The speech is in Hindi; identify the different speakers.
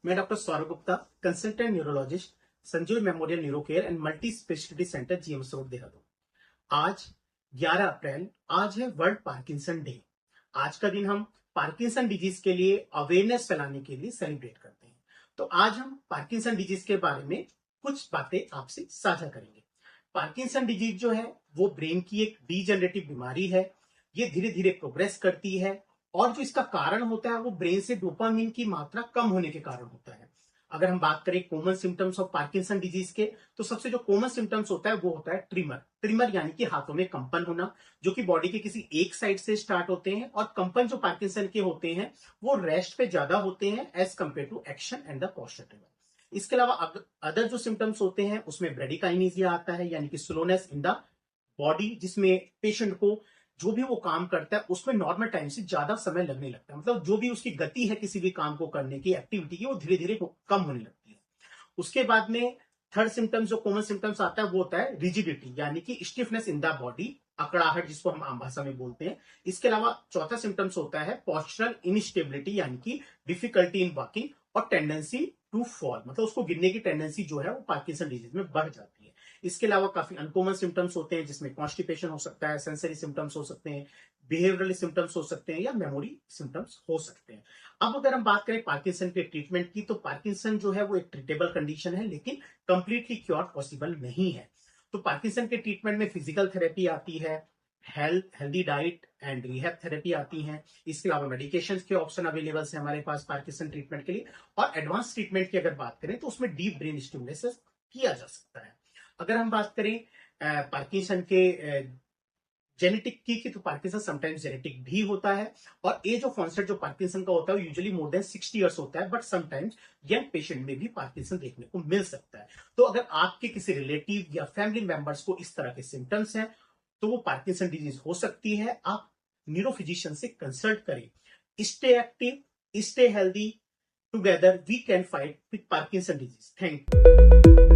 Speaker 1: मैं doctor Saurabh Gupta, consultant neurologist, Sanjeev memorial neuro care and multi speciality centre, GMS road, Dehradun. आज 11 अप्रैल, आज है वर्ल्ड पार्किंसन डे। आज का दिन हम पार्किंसन डिजीज के लिए अवेयरनेस फैलाने के लिए सेलिब्रेट करते हैं। तो आज हम पार्किंसन डिजीज के बारे में कुछ बातें आपसे साझा करेंगे। पार्किंसन डिजीज जो है वो ब्रेन की एक डीजनरेटिव बीमारी है। ये धीरे धीरे प्रोग्रेस करती है और जो इसका कारण होता है वो ब्रेन से डोपामिन की मात्रा कम होने के कारण होता है। अगर हम बात करें common symptoms of Parkinson disease के, तो सबसे जो कॉमन सिम्टम्स होता है वो होता है ट्रिमर। ट्रिमर यानी कि हाथों में कंपन होना, जो कि बॉडी के किसी एक साइड से स्टार्ट होते हैं, और कंपन जो पार्किंसन के होते हैं वो रेस्ट पे ज्यादा होते हैं as compare to action and the posture trimmer. इसके अलावा अदर जो सिम्टम्स होते हैं उसमें ब्रेडिकाइनेसिया आता है, यानी कि स्लोनेस इन द बॉडी, जिसमें पेशेंट को जो भी वो काम करता है उसमें नॉर्मल टाइम से ज्यादा समय लगने लगता है। मतलब जो भी उसकी गति है किसी भी काम को करने की, एक्टिविटी की, वो धीरे धीरे कम होने लगती है। उसके बाद में थर्ड सिम्टम्स, जो कॉमन सिम्टम्स आता है वो होता है रिजिडिटी, यानी कि स्टिफनेस इन द बॉडी, अकड़ाहट, जिसको हम आम भाषा में बोलते हैं। इसके अलावा चौथा सिम्टम्स होता है पोस्चरल इनस्टेबिलिटी, यानी कि डिफिकल्टी इन वॉकिंग और टेंडेंसी टू फॉल, मतलब उसको गिरने की टेंडेंसी जो है वो पार्किंसन डिजीज में बढ़ जाती है। इसके अलावा काफी अनकॉमन सिम्टम्स होते हैं, जिसमें कॉन्स्टिपेशन हो सकता है, सेंसरी सिम्टम्स हो सकते हैं, बिहेवियरल सिम्टम्स हो सकते हैं, या मेमोरी सिम्टम्स हो सकते हैं। अब अगर हम बात करें पार्किंसन के ट्रीटमेंट की, तो पार्किंसन जो है वो एक ट्रीटेबल कंडीशन है, लेकिन कंप्लीटली क्योर पॉसिबल नहीं है। तो पार्किंसन के ट्रीटमेंट में फिजिकल थेरेपी आती है, healthy diet and rehab therapy आती है। इसके अलावा मेडिकेशन के ऑप्शन अवेलेबल है हमारे पास पार्किंसन ट्रीटमेंट के लिए। और एडवांस ट्रीटमेंट की अगर बात करें तो उसमें डीप ब्रेन स्टिमुलेशन किया जा सकता है। अगर हम बात करें पार्किंसन के जेनेटिक की, तो पार्किंसन समटाइम्स जेनेटिक भी होता है, और एज ऑफ ऑनसेट जो पार्किंसन का होता है वो यूजुअली मोर देन 60 इयर्स होता है, बट समटाइम्स यंग पेशेंट में भी पार्किंसन देखने को मिल सकता है। तो अगर आपके किसी रिलेटिव या फैमिली मेंबर्स को इस तरह के सिम्टम्स हैं तो वो पार्किंसन डिजीज हो सकती है। आप न्यूरो फिजिशियन से कंसल्ट करें। Stay active, stay healthy, together we can fight with Parkinson disease. Thank you.